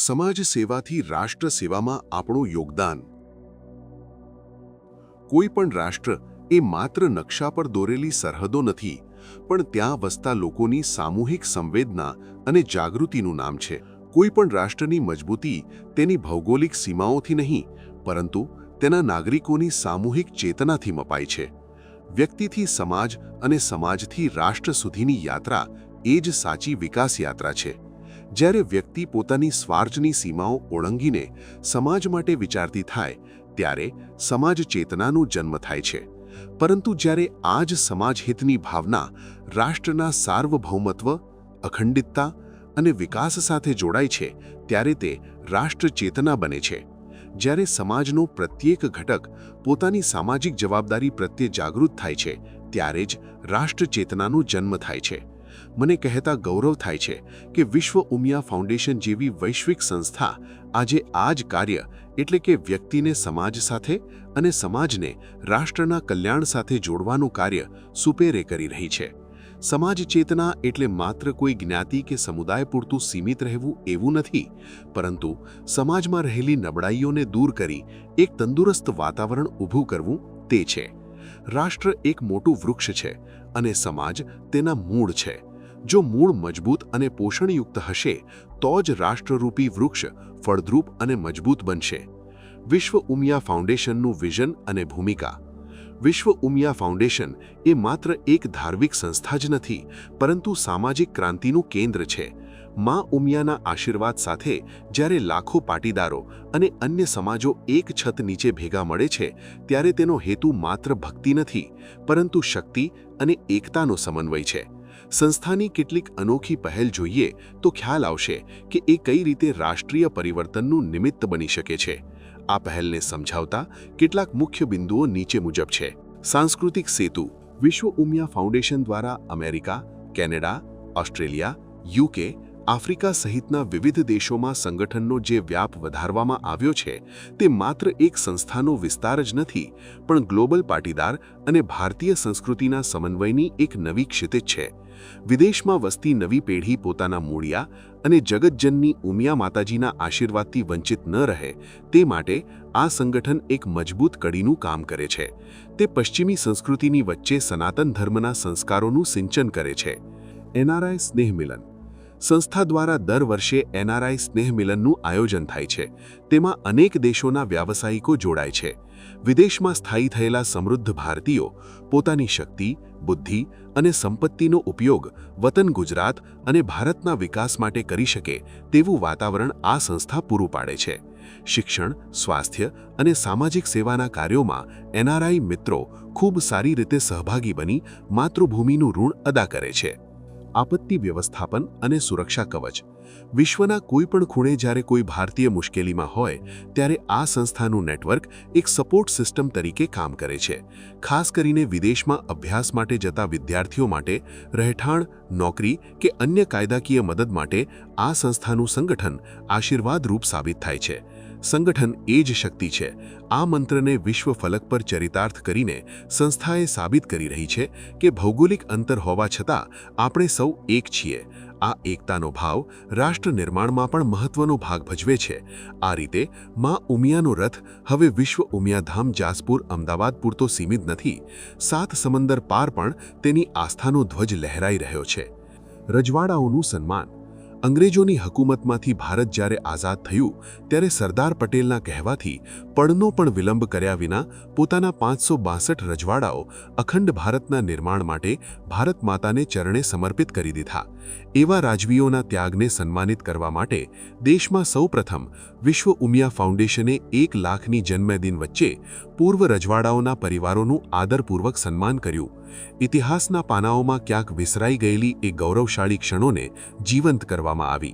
સમાજ સેવાથી રાષ્ટ્ર સેવામાં આપણું યોગદાન. કોઈ પણ રાષ્ટ્ર એ માત્ર નકશા પર દોરેલી સરહદો નથી, પણ ત્યાં વસતા લોકોની સામૂહિક સંવેદના અને જાગૃતિનું નામ છે. કોઈ પણ રાષ્ટ્રની મજબૂતી તેની ભૌગોલિક સીમાઓથી નહીં, પરંતુ તેના નાગરિકોની સામૂહિક ચેતનાથી મપાય છે. વ્યક્તિથી સમાજ અને સમાજથી રાષ્ટ્ર સુધીની યાત્રા એ જ સાચી વિકાસ યાત્રા છે. જ્યારે વ્યક્તિ પોતાની સ્વાર્થની સીમાઓ ઓળંગીને સમાજ માટે વિચારતી થાય, ત્યારે સમાજ ચેતનાનો જન્મ થાય છે. પરંતુ જ્યારે આ જ સમાજહિતની ભાવના રાષ્ટ્રના સાર્વભૌમત્વ, અખંડિતતા અને વિકાસ સાથે જોડાય છે, ત્યારે તે રાષ્ટ્ર ચેતના બને છે. જ્યારે સમાજનો પ્રત્યેક ઘટક પોતાની સામાજિક જવાબદારી પ્રત્યે જાગૃત થાય છે, ત્યારે જ રાષ્ટ્ર ચેતનાનો જન્મ થાય છે. મને કહેતા ગૌરવ થાય છે કે વિશ્વ ઉમિયા ફાઉન્ડેશન જેવી વૈશ્વિક સંસ્થા આજે આ જ કાર્ય, એટલે કે વ્યક્તિને સમાજ સાથે અને સમાજને રાષ્ટ્રના કલ્યાણ સાથે જોડવાનું કાર્ય સુપેરે કરી રહી છે. સમાજ ચેતના એટલે માત્ર કોઈ જ્ઞાતિ કે સમુદાય પૂરતું સીમિત રહેવું એવું નથી, પરંતુ સમાજમાં રહેલી નબળાઈઓને દૂર કરી એક તંદુરસ્ત વાતાવરણ ઊભું કરવું તે છે. રાષ્ટ્ર એક મોટું વૃક્ષ છે અને સમાજ તેના મૂળ છે. જો મૂળ મજબૂત અને પોષણયુક્ત હશે, તો જ રાષ્ટ્રરૂપી વૃક્ષ ફળદ્રુપ અને મજબૂત બનશે. વિશ્વ ઉમિયા ફાઉન્ડેશનનું વિઝન અને ભૂમિકા. વિશ્વ ઉમિયા ફાઉન્ડેશન એ માત્ર એક ધાર્મિક સંસ્થા જ નથી, પરંતુ સામાજિક ક્રાંતિનું કેન્દ્ર છે. માં ઉમિયાના આશીર્વાદ સાથે જ્યારે લાખો પાટીદારો અને અન્ય સમાજો એક છત નીચે ભેગા મળે છે, ત્યારે તેનો હેતુ માત્ર ભક્તિ નથી, પરંતુ શક્તિ અને એકતાનો સમન્વય છે. સંસ્થાની કેટલીક અનોખી પહેલ જોઈએ તો ખ્યાલ આવશે કે એ કઈ રીતે રાષ્ટ્રીય પરિવર્તનનું નિમિત્ત બની શકે છે. આ પહેલને સમજાવતા કેટલાક મુખ્ય બિંદુઓ નીચે મુજબ છે. સાંસ્કૃતિક સેતુ. વિશ્વ ઉમિયા ફાઉન્ડેશન દ્વારા America, Canada, Australia, UK, Africa સહિતના વિવિધ દેશોમાં સંગઠનનો જે વ્યાપ વધારવામાં આવ્યો છે, તે માત્ર એક સંસ્થાનો વિસ્તાર જ નથી, પણ ગ્લોબલ પાટીદાર અને ભારતીય સંસ્કૃતિના સમન્વયની એક નવી ક્ષિતિજ છે. વિદેશમાં વસતી નવી પેઢી પોતાના મૂળિયા અને જગતજનની ઉમિયા માતાજીના આશીર્વાદથી વંચિત ન રહે, તે માટે આ સંગઠન એક મજબૂત કડીનું કામ કરે છે. તે પશ્ચિમી સંસ્કૃતિની વચ્ચે સનાતન ધર્મના સંસ્કારોનું સિંચન કરે છે. એનઆરઆઈ સ્નેહ મિલન. સંસ્થા દ્વારા દર વર્ષે એનઆરઆઈ સ્નેહ મિલનનું આયોજન થાય છે. તેમાં અનેક દેશોના વ્યાવસાયિકો જોડાય છે. વિદેશમાં સ્થાયી થયેલા સમૃદ્ધ ભારતીયો પોતાની શક્તિ, બુદ્ધિ અને સંપત્તિનો ઉપયોગ વતન ગુજરાત અને ભારતના વિકાસ માટે કરી શકે તેવું વાતાવરણ આ સંસ્થા પૂરું પાડે છે. શિક્ષણ, સ્વાસ્થ્ય અને સામાજિક સેવાના કાર્યોમાં એનઆરઆઈ મિત્રો ખૂબ સારી રીતે સહભાગી બની માતૃભૂમિનું ઋણ અદા કરે છે. આપત્તિ વ્યવસ્થાપન અને સુરક્ષા કવચ. વિશ્વના કોઈ પણ ખૂણે જ્યારે કોઈ ભારતીય મુશ્કેલીમાં હોય, ત્યારે આ સંસ્થાનું નેટવર્ક એક સપોર્ટ સિસ્ટમ તરીકે કામ કરે છે. ખાસ કરીને વિદેશમાં અભ્યાસ માટે જતા વિદ્યાર્થીઓ માટે રહેઠાણ, નોકરી કે અન્ય કાયદાકીય મદદ માટે આ સંસ્થાનું સંગઠન આશીર્વાદરૂપ સાબિત થાય છે. સંગઠન એ જ શક્તિ છે. આ મંત્રને વિશ્વ ફલક પર ચરિતાર્થ કરીને સંસ્થાએ સાબિત કરી રહી છે કે ભૌગોલિક અંતર હોવા છતાં આપણે સૌ એક છીએ. આ એકતાનો ભાવ રાષ્ટ્ર નિર્માણમાં પણ મહત્વનો ભાગ ભજવે છે. આ રીતે માં ઉમિયાનો રથ હવે વિશ્વ ઉમિયાધામ જાસપુર અમદાવાદ પૂરતો સીમિત નથી. 7 સમંદર પાર પણ તેની આસ્થાનો ધ્વજ લહેરાઈ રહ્યો છે. રજવાડાઓનું સન્માન. અંગ્રેજોની હકુમતમાંથી ભારત જ્યારે આઝાદ થયું, ત્યારે સરદાર પટેલના કહેવાથી પળનો પણ વિલંબ કર્યા વિના પોતાના 562 રજવાડાઓ અખંડ ભારતના નિર્માણ માટે ભારત માતાને ચરણે સમર્પિત કરી દીધા. એવા રાજવીઓના ત્યાગને સન્માનિત કરવા માટે દેશમાં સૌપ્રથમ વિશ્વ ઉમિયા ફાઉન્ડેશને 1 લાખની જન્મદિન વચ્ચે પૂર્વ રજવાડાઓના પરિવારોનું આદરપૂર્વક સન્માન કર્યું. ઇતિહાસના પાનાઓમાં ક્યાંક વિસરાઈ ગયેલી એ ગૌરવશાળી ક્ષણોને જીવંત કરવામાં આવી.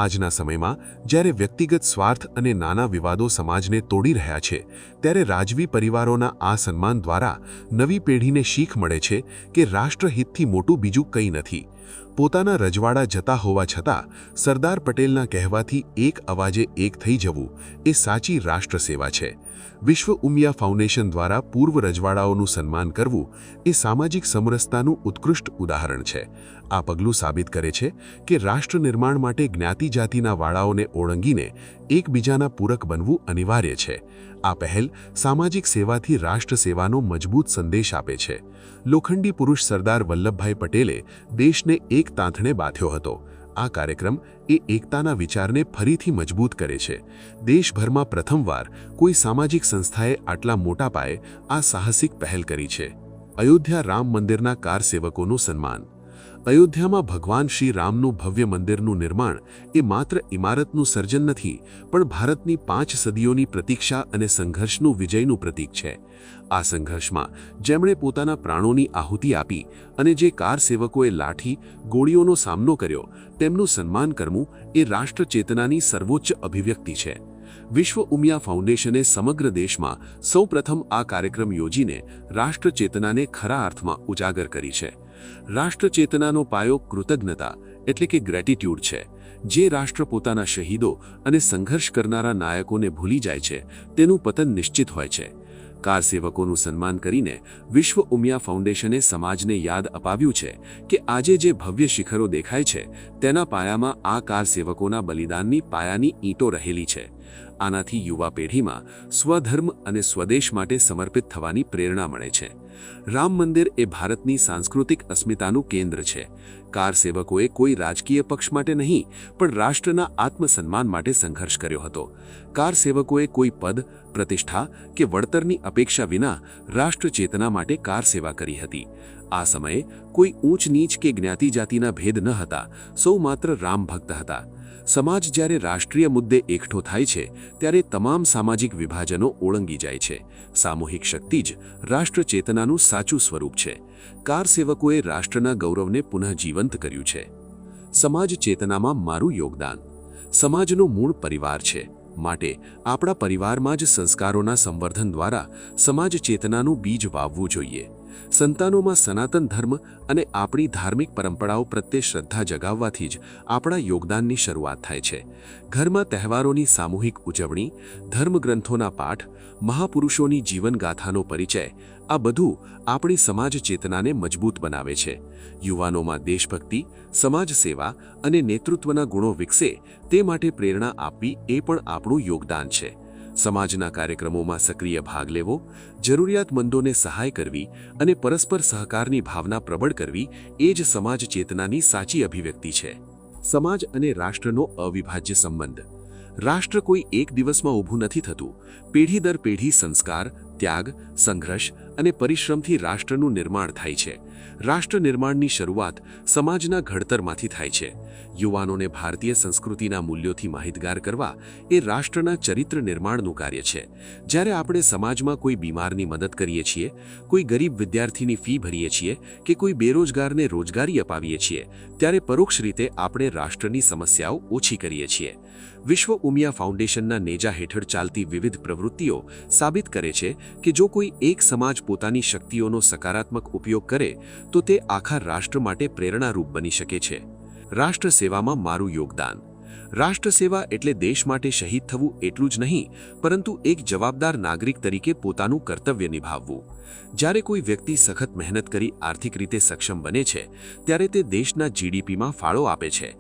આજના સમયમાં જ્યારે વ્યક્તિગત સ્વાર્થ અને નાના વિવાદો સમાજને તોડી રહ્યા છે, ત્યારે રાજવી પરિવારોના આ સન્માન દ્વારા નવી પેઢીને શીખ મળે છે કે રાષ્ટ્રહિતથી મોટું બીજું કંઈ નથી. પોતાના રજવાડા જતા હોવા છતાં સરદાર પટેલના કહેવાથી એક અવાજે એક થઈ જવું એ સાચી રાષ્ટ્ર સેવા છે. વિશ્વ ઉમિયા ફાઉન્ડેશન દ્વારા પૂર્વ રજવાડાઓનું સન્માન કરવું એ સામાજિક સમરસતાનું ઉત્કૃષ્ટ ઉદાહરણ છે. આ પગલું સાબિત કરે છે કે રાષ્ટ્ર નિર્માણ માટે જ્ઞાતિ જાતિના વાળાઓને ઓળંગીને એકબીજાના પૂરક બનવું અનિવાર્ય છે. આ પહેલ સામાજિક સેવાથી રાષ્ટ્ર સેવાનો મજબૂત સંદેશ આપે છે. લોખંડી પુરુષ સરદાર વલ્લભભાઈ પટેલે દેશને એક તાંથણે બાંધ્યો હતો. આ કાર્યક્રમ એ એકતાના વિચારને ફરીથી મજબૂત કરે છે. દેશભરમાં પ્રથમવાર કોઈ સામાજિક સંસ્થાએ આટલા મોટા પાયે આ સાહસિક પહેલ કરી છે. અયોધ્યા રામ મંદિરના કારસેવકોનું સન્માન. અયોધ્યામાં ભગવાન શ્રી રામનું ભવ્ય મંદિરનું નિર્માણ એ માત્ર ઇમારતનું સર્જન નથી, પણ ભારતની 5 સદીઓની પ્રતીક્ષા અને સંઘર્ષનું વિજયનું પ્રતીક છે. આ સંઘર્ષમાં જેમણે પોતાના પ્રાણોની આહુતિ આપી અને જે કારસેવકોએ લાઠી, ગોળીઓનો સામનો કર્યો, તેમનું સન્માન કરવું એ રાષ્ટ્ર ચેતનાની સર્વોચ્ચ અભિવ્યક્તિ છે. વિશ્વ ઉમિયા ફાઉન્ડેશને સમગ્ર દેશમાં સૌપ્રથમ આ કાર્યક્રમ યોજીને રાષ્ટ્ર ચેતનાને ખરા અર્થમાં ઉજાગર કરી છે. રાષ્ટ્ર ચેતનાનો પાયો કૃતજ્ઞતા એટલે કે ગ્રેટિટ્યૂડ છે. જે રાષ્ટ્ર પોતાના શહીદો અને સંઘર્ષ કરનારા નાયકોને ભૂલી જાય છે, તેનું પતન નિશ્ચિત હોય છે. કારસેવકોનું સન્માન કરીને વિશ્વ ઉમિયા ફાઉન્ડેશને સમાજને યાદ અપાવ્યું છે કે આજે જે ભવ્ય શિખરો દેખાય છે, તેના પાયામાં આ કારસેવકોના બલિદાનની પાયાની ઈંટો રહેલી છે. આનાથી યુવા પેઢીમાં સ્વધર્મ અને સ્વદેશ માટે સમર્પિત થવાની પ્રેરણા મળે છે. રામ મંદિર એ ભારતની સાંસ્કૃતિક અસ્મિતાનું કેન્દ્ર છે. કારસેવકોએ કોઈ રાજકીય પક્ષ માટે નહીં, પણ રાષ્ટ્રના આત્મસન્માન માટે સંઘર્ષ કર્યો હતો. કારસેવકોએ કોઈ પદ, પ્રતિષ્ઠા કે વળતરની અપેક્ષા વિના રાષ્ટ્ર ચેતના માટે કારસેવા કરી હતી. આ સમયે કોઈ ઊંચ નીચ કે જ્ઞાતિ જાતિના ભેદ ન હતા. સૌ માત્ર રામ ભક્ત હતા. સમાજ જ્યારે રાષ્ટ્રીય મુદ્દે એકઠો થાય છે, ત્યારે તમામ સામાજિક વિભાજનો ઓળંગી જાય છે. સામૂહિક શક્તિ જ રાષ્ટ્ર ચેતનાનું સાચું સ્વરૂપ છે. કારસેવકોએ રાષ્ટ્રના ગૌરવને પુનઃજીવંત કર્યું છે. સમાજ ચેતનામાં મારું યોગદાન. સમાજનો મૂળ પરિવાર છે, માટે આપણા પરિવારમાં જ સંસ્કારોના સંવર્ધન દ્વારા સમાજ ચેતનાનું બીજ વાવવું જોઈએ. સંતાનોમાં સનાતન ધર્મ અને આપણી ધાર્મિક પરંપરાઓ પ્રત્યે શ્રદ્ધા જગાવવાથી જ આપણા યોગદાનની શરૂઆત થાય છે. ઘરમાં તહેવારોની સામૂહિક ઉજવણી, ધર્મગ્રંથોના પાઠ, મહાપુરુષોની જીવનગાથાનો પરિચય, આ બધું આપણી સમાજ ચેતનાને મજબૂત બનાવે છે. યુવાનોમાં દેશભક્તિ, સમાજ સેવા અને નેતૃત્વના ગુણો વિકસે તે માટે પ્રેરણા આપવી એ પણ આપણું યોગદાન છે. સમાજના કાર્યક્રમોમાં સક્રિય ભાગ લેવો, જરૂરિયાતમંદોને સહાય કરવી અને પરસ્પર સહકારની ભાવના પ્રબળ કરવી એ જ સમાજ ચેતનાની સાચી અભિવ્યક્તિ છે. સમાજ અને રાષ્ટ્રનો અવિભાજ્ય સંબંધ. રાષ્ટ્ર કોઈ એક દિવસમાં ઊભું નથી થતું. પેઢી દર પેઢી સંસ્કાર, ત્યાગ, સંઘર્ષ અને પરિશ્રમથી રાષ્ટ્રનું નિર્માણ થાય છે. રાષ્ટ્ર નિર્માણની શરૂઆત સમાજના ઘડતરમાંથી થાય છે. યુવાનોને ભારતીય સંસ્કૃતિના મૂલ્યોથી માહિતગાર કરવા એ રાષ્ટ્રના ચરિત્ર નિર્માણનું કાર્ય છે. જ્યારે આપણે સમાજમાં કોઈ બીમારની મદદ કરીએ છીએ, કોઈ ગરીબ વિદ્યાર્થીની ફી ભરીએ છીએ કે કોઈ બેરોજગારને રોજગારી અપાવીએ છીએ, ત્યારે પરોક્ષ રીતે આપણે રાષ્ટ્રની સમસ્યાઓ ઓછી કરીએ છીએ. વિશ્વ ઉમિયા ફાઉન્ડેશનના નેજા હેઠળ ચાલતી વિવિધ પ્રવૃત્તિઓ સાબિત કરે છે કે જો કોઈ એક સમાજ પોતાની શક્તિઓનો સકારાત્મક ઉપયોગ કરે તો તે આખા રાષ્ટ્ર માટે પ્રેરણારૂપ બની શકે છે. રાષ્ટ્ર સેવામાં મારું યોગદાન. રાષ્ટ્ર સેવા એટલે દેશ માટે શહીદ થવું એટલું જ નહીં, પરંતુ એક જવાબદાર નાગરિક તરીકે પોતાનું કર્તવ્ય નિભાવવું. જ્યારે કોઈ વ્યક્તિ સખત મહેનત કરી આર્થિક રીતે સક્ષમ બને છે, ત્યારે તે દેશના જીડીપીમાં ફાળો આપે છે.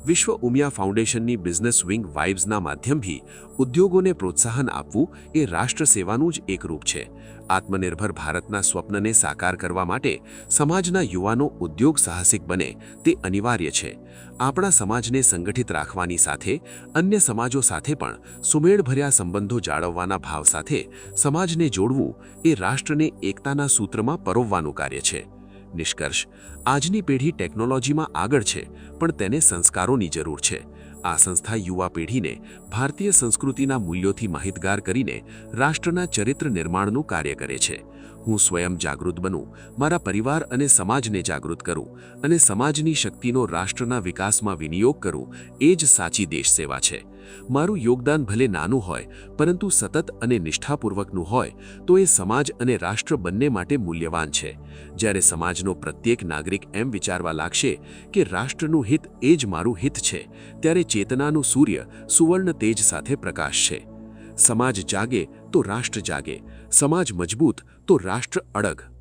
વિશ્વ ઉમિયા ફાઉન્ડેશનની બિઝનેસ વિંગ વાઇબ્સના માધ્યમથી ઉદ્યોગોને પ્રોત્સાહન આપવું એ રાષ્ટ્ર સેવાનું જ એક રૂપ છે. આત્મનિર્ભર ભારતના સ્વપ્નને સાકાર કરવા માટે સમાજના યુવાનો ઉદ્યોગ સાહસિક બને તે અનિવાર્ય છે. આપણા સમાજને સંગઠિત રાખવાની સાથે અન્ય સમાજો સાથે પણ સુમેળભર્યા સંબંધો જાળવવાના ભાવ સાથે સમાજને જોડવું એ રાષ્ટ્રને એકતાના સૂત્રમાં પરોવવાનું કાર્ય છે. નિષ્કર્ષ: આજની પેઢી ટેકનોલોજીમાં આગળ છે, પણ તેને સંસ્કારોની જરૂર છે. આ સંસ્થા યુવા પેઢીને ભારતીય સંસ્કૃતિના મૂલ્યોથી માહિતગાર કરીને રાષ્ટ્રના ચરિત્ર નિર્માણનું કાર્ય કરે છે. હું સ્વયં જાગૃત બનું, મારા પરિવાર અને સમાજને જાગૃત કરું અને સમાજની શક્તિનો રાષ્ટ્રના વિકાસમાં વિનિયોગ કરું, એ જ સાચી દેશ સેવા છે. મારું યોગદાન ભલે નાનું હોય, પરંતુ સતત અને નિષ્ઠાપૂર્વકનું હોય તો એ સમાજ અને રાષ્ટ્ર બંને માટે મૂલ્યવાન છે. જ્યારે સમાજનો પ્રત્યેક નાગરિક એમ વિચારવા લાગશે કે રાષ્ટ્રનું હિત એ જ મારું હિત છે, ત્યારે ચેતનાનું સૂર્ય સુવર્ણ તેજ સાથે પ્રકાશશે. સમાજ જાગે તો રાષ્ટ્ર જાગે, સમાજ મજબૂત તો રાષ્ટ્ર અડગ.